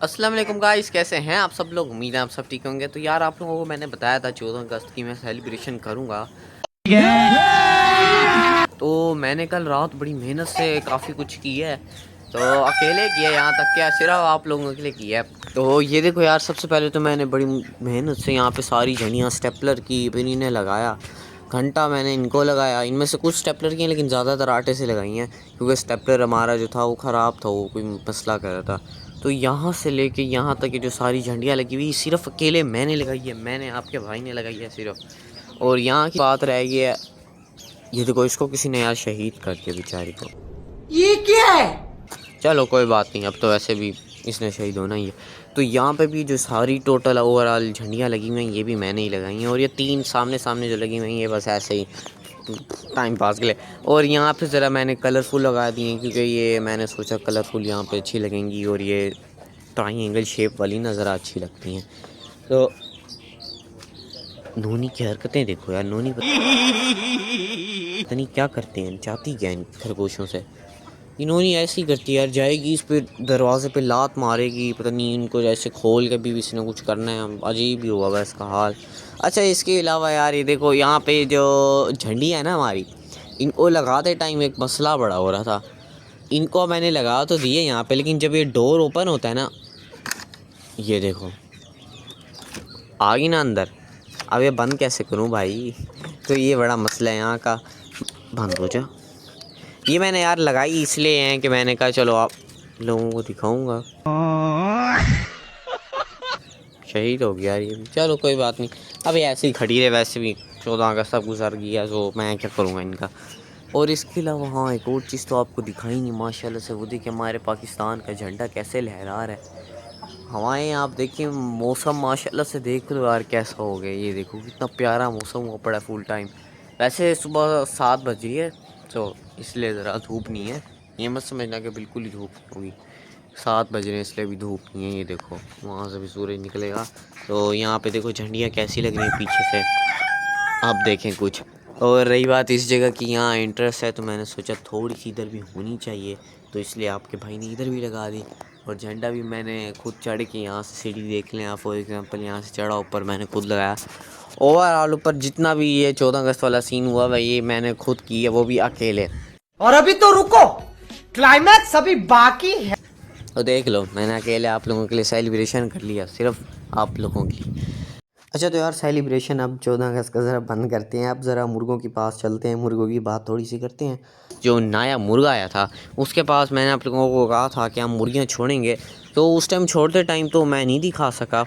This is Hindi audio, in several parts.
अस्सलाम वालेकुम गाइस, कैसे हैं आप सब लोग। उम्मीद है आप सब ठीक होंगे। तो यार आप लोगों को मैंने बताया था 14 अगस्त की मैं सेलिब्रेशन करूंगा। तो मैंने कल रात बड़ी मेहनत से काफ़ी कुछ किया है। तो अकेले किया, यहाँ तक क्या सिर्फ आप लोगों के लिए किया है। तो ये देखो यार, सबसे पहले तो मैंने बड़ी मेहनत से यहाँ पे सारी झंडियाँ स्टेपलर की, फिर इन्हें लगाया। घंटा मैंने इनको लगाया। इनमें से कुछ स्टेपलर की हैं लेकिन ज़्यादातर आटे से लगाई हैं, क्योंकि स्टेपलर हमारा जो था वो ख़राब था, वो कोई मसला कर रहा था। तो यहाँ से लेके यहाँ तक की जो सारी झंडियाँ लगी हुई सिर्फ अकेले मैंने लगाई है, मैंने, आपके भाई ने लगाई है सिर्फ। और यहाँ की बात रह गई है, ये देखो इसको किसी ने यार शहीद कर दिया बेचारी को। ये क्या है? चलो कोई बात नहीं, अब तो वैसे भी इसने शहीद होना ही है। तो यहाँ पे भी जो सारी टोटल ओवरऑल झंडियाँ लगी हुई हैं ये भी मैंने ही लगाई हैं। और ये 3 सामने सामने जो लगी हुई हैं ये बस ऐसे ही टाइम पास के लिए। और यहाँ पे ज़रा मैंने कलरफुल लगा दिए हैं, क्योंकि ये मैंने सोचा कलरफुल यहाँ पे अच्छी लगेंगी और ये ट्राइंगल शेप वाली ना ज़रा अच्छी लगती हैं। तो नोनी की हरकतें देखो यार, नोनी पता नहीं क्या करते हैं, चाहती क्या इन खरगोशों से। इन्होंने ऐसी करती है यार, जाएगी इस पे दरवाजे पे लात मारेगी, पता नहीं इनको जैसे खोल के भी इसने कुछ करना है। अजीब ही हुआ हुआ इसका हाल। अच्छा, इसके अलावा यार ये देखो यहाँ पे जो झंडी है ना हमारी, इनको लगाते टाइम एक मसला बड़ा हो रहा था। इनको मैंने लगा तो दिए यहाँ पे, लेकिन जब ये डोर ओपन होता है ना, ये देखो आ गई ना अंदर, अब ये बंद कैसे करूँ भाई। तो ये बड़ा मसला है यहाँ का। बंद हो जा। ये मैंने यार लगाई इसलिए है कि मैंने कहा चलो आप लोगों को दिखाऊंगा। शहीद हो गया यार ये, चलो कोई बात नहीं। अब ये ऐसे ही खड़ी रहे, वैसे भी 14 अगस्त सब गुजर गया, तो मैं क्या करूँगा इनका। और इसके अलावा हाँ, एक और चीज़ तो आपको दिखाई नहीं माशाल्लाह से, वो देखिए हमारे पाकिस्तान का झंडा कैसे लहरा रहा है। हवाएं आप देखिए, मौसम माशाल्लाह से देख लो यार कैसा हो गया। ये देखो कितना प्यारा मौसम हुआ पड़ा फुल टाइम। वैसे सुबह 7 बज रही है, तो इसलिए ज़रा धूप नहीं है। ये मत समझना कि बिल्कुल ही धूप होगी। 7 बज रहे हैं इसलिए भी धूप नहीं है। ये देखो वहाँ से भी सूरज निकलेगा। तो यहाँ पे देखो झंडियाँ कैसी लग रही हैं पीछे से, आप देखें कुछ। और रही बात इस जगह की, यहाँ इंटरेस्ट है तो मैंने सोचा थोड़ी सी इधर भी होनी चाहिए, तो इसलिए आपके भाई ने इधर भी लगा दी। और झंडा भी मैंने खुद चढ़ के, यहाँ से सीढ़ी देख लें आप फॉर एग्जांपल, यहाँ से चढ़ा ऊपर मैंने खुद लगाया। ओवरऑल ऊपर जितना भी ये 14 अगस्त वाला सीन हुआ भाई, ये मैंने खुद की है, वो भी अकेले। और अभी तो रुको, क्लाइमैक्स अभी बाकी है। तो देख लो, मैंने अकेले आप लोगों के लिए सेलिब्रेशन कर लिया, सिर्फ आप लोगों की। अच्छा तो यार सेलिब्रेशन अब 14 अगस्त का ज़रा बंद करते हैं, अब ज़रा मुर्गों के पास चलते हैं, मुर्गों की बात थोड़ी सी करते हैं। जो नया मुर्गा आया था उसके पास मैंने आप लोगों को कहा था कि हम मुर्गियाँ छोड़ेंगे, तो उस टाइम छोड़ते टाइम तो मैं नहीं दिखा सका,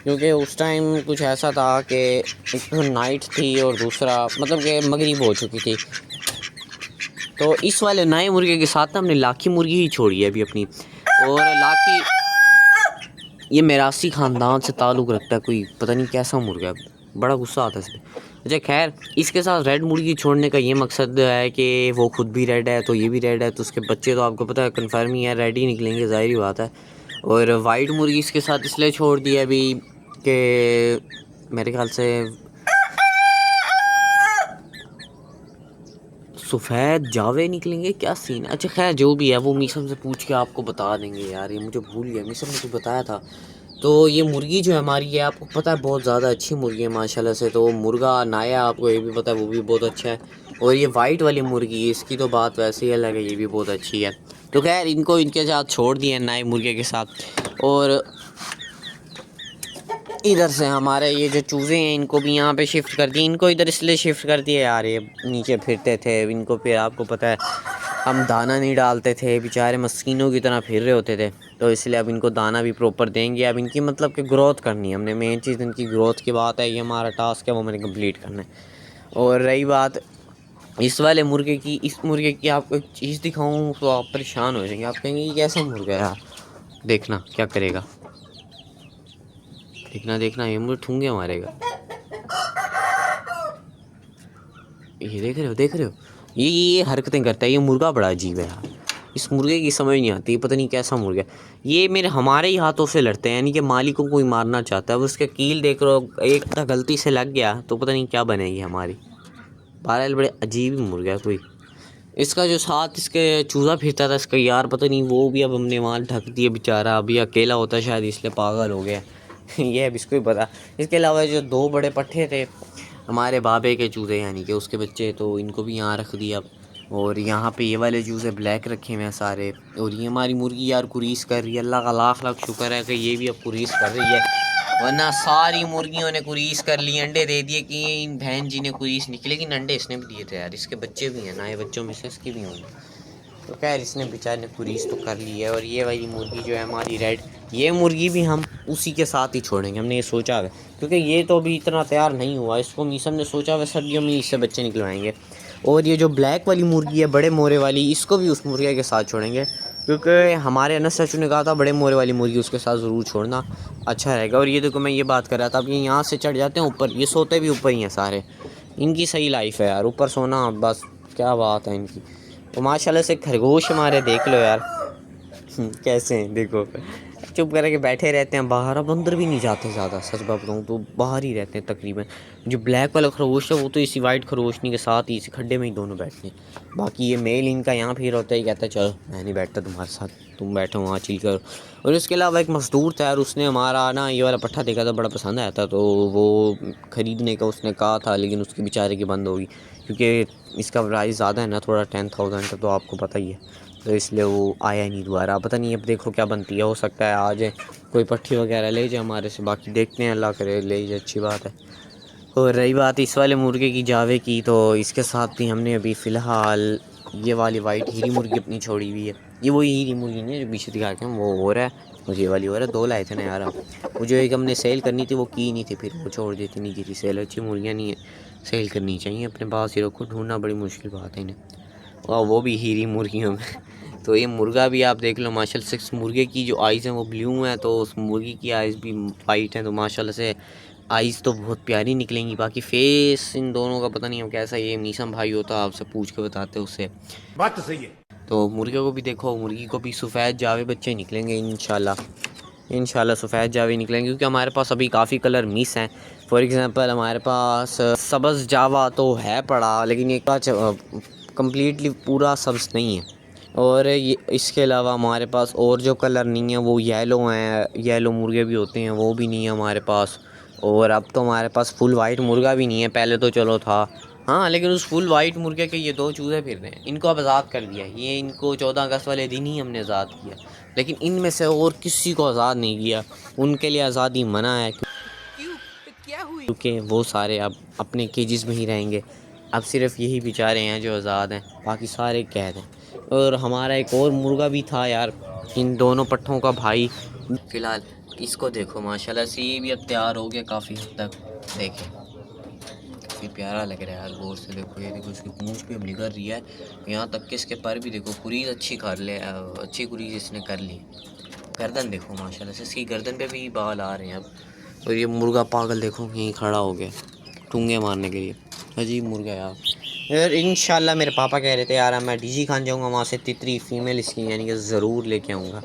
क्योंकि उस टाइम कुछ ऐसा था कि एक तो नाइट थी और दूसरा मतलब कि मगरिब हो चुकी थी। तो इस वाले नए मुर्गे के साथ ना हमने लाखी मुर्गी ही छोड़ी है अभी अपनी। और लाखी ये मेरासी ख़ानदान से ताल्लुक़ रखता है, कोई पता नहीं कैसा मुर्गा है, बड़ा गुस्सा आता है इस पर। अच्छा खैर, इसके साथ रेड मुर्गी छोड़ने का ये मकसद है कि वो खुद भी रेड है तो ये भी रेड है, तो उसके बच्चे तो आपको पता है कन्फर्म ही है रेड ही निकलेंगे, ज़ाहिर बात है। और वाइट मुर्गी इसके साथ इसलिए छोड़ दी है अभी कि मेरे ख्याल से सफ़ेद जावे निकलेंगे, क्या सीन। अच्छा खैर जो भी है वो मीसम से पूछ के आपको बता देंगे यार, ये मुझे भूल गया, मीसम ने कुछ बताया था। तो ये मुर्गी जो है हमारी है, आपको पता है बहुत ज़्यादा अच्छी मुर्गी है माशाल्लाह से। तो मुर्गा नाया आपको ये भी पता है, वो भी बहुत अच्छा है। और ये वाइट वाली मुर्गी, इसकी तो बात वैसे ही अलग है, ये भी बहुत अच्छी है। तो खैर इनको इनके साथ छोड़ दिए नए मुर्गे के साथ। और इधर से हमारे ये जो चूज़े हैं इनको भी यहाँ पे शिफ्ट कर दिए। इनको इधर इसलिए शिफ्ट कर दिए यार, ये नीचे फिरते थे, इनको फिर आपको पता है हम दाना नहीं डालते थे, बेचारे मस्कीनों की तरह फिर रहे होते थे। तो इसलिए अब इनको दाना भी प्रॉपर देंगे। अब इनकी मतलब कि ग्रोथ करनी है हमने, मेन चीज़ इनकी ग्रोथ की बात है, ये हमारा टास्क है, वो मैंने कंप्लीट करना है। और रही बात इस वाले मुर्गे की, इस मुर्गे की आपको एक चीज़ दिखाऊँ तो आप परेशान हो जाएंगे, आप कहेंगे ये कैसा मुर्गा है यार। देखना क्या करेगा, देखना देखना, ये मुझे ठूंगे मारेगा। ये देख रहे हो, देख रहे हो, ये हरकतें करता है ये मुर्गा, बड़ा अजीब है यार। इस मुर्गे की समझ नहीं आती, पता नहीं कैसा मुर्गा है ये। मेरे हमारे ही हाथों से लड़ते हैं, यानी कि मालिक को कोई मारना चाहता है, अब उसका कील देख रहे हो, एक था गलती से लग गया तो पता नहीं क्या बनेगी हमारी। बहरहाल बड़े अजीब ही मुर्गा है कोई। इसका जो साथ इसके चूज़ा फिरता था इसका यार, पता नहीं वो भी अब हमने वहाँ ढक दिया बेचारा। अभी अकेला होता है शायद इसलिए पागल हो गया। ये अब इसको ही पता। इसके अलावा जो 2 बड़े पट्ठे थे हमारे बाबे के चूज़े यानी कि उसके बच्चे, तो इनको भी यहाँ रख दिया। और यहाँ पे ये वाले चूज़े ब्लैक रखे हुए हैं सारे। और ये हमारी मुर्गी यार कुरीस कर रही है। अल्लाह का लाख लाख शुक्र है कि ये भी अब कुरीस कर रही है, वरना सारी मुर्गियों ने कुरीस कर ली। अंडे दे दिए कि इन बहन जी ने कुरीस निकली, लेकिन अंडे इसने भी दिए थे यार। इसके बच्चे भी हैं, नए बच्चों में से इसके भी होंगे। तो खैर इसने बेचारे ने कुरीस तो कर ली है। और ये वाली मुर्गी जो है हमारी रेड, ये मुर्गी भी हम उसी के साथ ही छोड़ेंगे, हमने ये सोचा है। क्योंकि ये तो अभी इतना तैयार नहीं हुआ, इसको मीसम ने सोचा वह सर्दियों में इससे बच्चे निकलवाएंगे। और ये जो ब्लैक वाली मुर्गी है, बड़े मोरे वाली, इसको भी उस मुर्गे के साथ छोड़ेंगे। क्योंकि हमारे अनस चाचू ने कहा था बड़े मोरे वाली मुर्गी उसके साथ ज़रूर छोड़ना, अच्छा रहेगा। और ये देखो मैं ये बात कर रहा था, अब ये यहाँ से चढ़ जाते हैं ऊपर, ये सोते भी ऊपर ही हैं सारे। इनकी सही लाइफ है यार, ऊपर सोना बस, क्या बात है इनकी। तो माशाल्लाह से खरगोश हमारे देख लो यार कैसे हैं देखो, चुप करके बैठे रहते हैं बाहर। अब अंदर भी नहीं जाते ज़्यादा, सच बात बताऊँ तो बाहर ही रहते हैं तकरीबन। जो ब्लैक वाला खरगोश है वो तो इसी वाइट खरगोशनी के साथ ही इसी खड्डे में ही दोनों बैठते हैं। बाकी ये मेल इनका यहाँ फिर होता है, कहता है चलो मैं नहीं बैठता तुम्हारे साथ, तुम बैठो वहाँ चिल करो। और इसके अलावा एक मजदूर था यार, उसने हमारा ना ये वाला पट्ठा देखा था, बड़ा पसंद आया था, तो वो ख़रीदने का उसने कहा था, लेकिन उसकी बेचारे की बंद होगी। क्योंकि इसका प्राइस ज़्यादा है ना, थोड़ा 10,000 का, तो आपको पता ही है, तो इसलिए वो आया नहीं दोबारा। पता नहीं अब देखो क्या बनती है, हो सकता है आज कोई पट्टी वगैरह ले जाए हमारे से, बाकी देखते हैं, अल्लाह करे ले जाए, अच्छी बात है। और रही बात इस वाले मुर्गे की, जावे की, तो इसके साथ भी हमने अभी फ़िलहाल ये वाली वाइट हीरी मुर्गी अपनी छोड़ी हुई है। ये वही हीरी मुर्गी नहीं है जो पीछे दिखा के, वो हो रहा है, मुझे ये वाली हो रहा है। 2 लाए थे ना यार, वो जो एक हमने सेल करनी थी वो की नहीं थी, फिर वो छोड़ देती, नहीं की थी सेल। अच्छी मुर्गियाँ नहीं है सेल करनी चाहिए, अपने पास ही रखो, ढूंढना बड़ी मुश्किल बात है इन्हें, और वो भी हीरी मुर्गियों में। तो ये मुर्गा भी आप देख लो माशाल्लाह से, इस मुर्गे की जो आइज़ हैं वो ब्लू हैं, तो उस मुर्गी की आइज़ भी वाइट हैं, तो माशाल्लाह से आइज़ तो बहुत प्यारी निकलेंगी। बाकी फेस इन दोनों का पता नहीं हो कैसा, ये मीसम भाई होता, आपसे पूछ के बताते उससे। बात तो सही है। तो मुर्गे को भी देखो, मुर्गी को भी सफ़ेद जावे बच्चे निकलेंगे इंशाल्लाह सफ़ेद जावे निकलेंगे, क्योंकि हमारे पास अभी काफ़ी कलर मिस हैं। फॉर एग्ज़ाम्पल हमारे पास सब्ज़ जावा तो है पड़ा, लेकिन ये कम्प्लीटली पूरा सब्ज़ नहीं है। और ये इसके अलावा हमारे पास और जो कलर नहीं है वो येलो हैं, येलो मुर्गे भी होते हैं, वो भी नहीं है हमारे पास। और अब तो हमारे पास फुल वाइट मुर्गा भी नहीं है, पहले तो चलो था, हाँ, लेकिन उस फुल वाइट मुर्गे के ये 2 चूज़े फिर रहे हैं, इनको अब आज़ाद कर दिया। ये इनको 14 अगस्त वाले दिन ही हमने आज़ाद किया, लेकिन इनमें से और किसी को आज़ाद नहीं किया, उनके लिए आज़ादी मना है। क्योंकि वो सारे अब अपने केजेस में ही रहेंगे। अब सिर्फ यही बेचारे हैं जो आज़ाद हैं, बाकी सारे कैद हैं। और हमारा एक और मुर्गा भी था यार, इन दोनों पट्ठों का भाई। फ़िलहाल इसको देखो माशाल्लाह से, ये भी अब तैयार हो गया काफ़ी हद तक, देखें काफ़ी प्यारा लग रहा है यार, गौर से देखो। ये देखो इसकी पूंछ भी अब निकल रही है, यहाँ तक कि इसके पर भी देखो, कुरीज़ अच्छी अच्छी कुरीज़ इसने कर ली। गर्दन देखो माशाल्लाह से, इसकी गर्दन पे भी बाल आ रहे हैं अब। और ये मुर्गा पागल देखो यहीं खड़ा हो गया टूंगे मारने के लिए, अजीब मुर्गा यार। इंशाल्लाह मेरे पापा कह रहे थे यार मैं डीजी खान जाऊँगा, वहाँ से तितरी फ़ीमेल इसकी यानी कि ज़रूर लेके आऊँगा,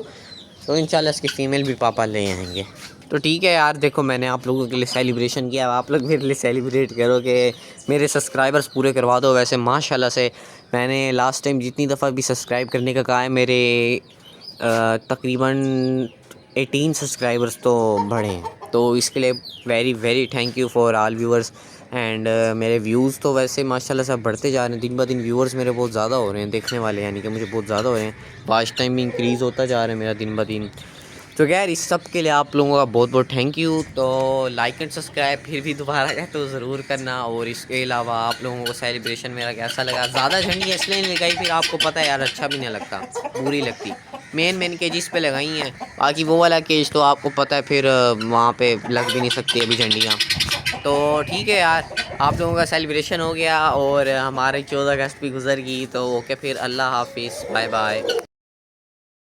तो इंशाल्लाह इसकी फ़ीमेल भी पापा ले आएंगे। तो ठीक है यार, देखो मैंने आप लोगों के लिए सेलिब्रेशन किया, आप लोग मेरे लिए सेलिब्रेट करो कि मेरे सब्सक्राइबर्स पूरे करवा दो। वैसे माशाल्लाह से मैंने लास्ट टाइम जितनी दफ़ा भी सब्सक्राइब करने का कहा है, मेरे तकरीबन 18 सब्सक्राइबर्स तो बढ़े हैं, तो इसके लिए very very thank you for all viewers. And मेरे व्यूज़ तो वैसे माशाल्लाह से बढ़ते जा रहे हैं, दिन ब दिन व्यूअर्स मेरे बहुत ज़्यादा हो रहे हैं, देखने वाले यानी कि मुझे बहुत ज़्यादा हो रहे हैं, वॉच टाइम भी इंक्रीज़ होता जा रहा है मेरा दिन ब दिन। तो यार इस सब के लिए आप लोगों का बहुत बहुत थैंक यू। तो लाइक एंड सब्सक्राइब फिर भी दोबारा है तो ज़रूर करना। और इसके अलावा आप लोगों को सेलिब्रेशन मेरा कैसा लगा, ज़्यादा झंडी इसलिए नहीं लगाई, फिर आपको पता है यार अच्छा भी नहीं लगता, बुरी लगती। मेन केजेस पे लगाई हैं, बाकी वो वाला केज तो आपको पता है फिर वहाँ पे लग भी नहीं सकती अभी झंडियाँ। तो ठीक है यार, आप लोगों का सेलिब्रेशन हो गया और हमारे 14 अगस्त भी गुजर गई, तो ओके फिर अल्लाह हाफिज़, बाय बाय।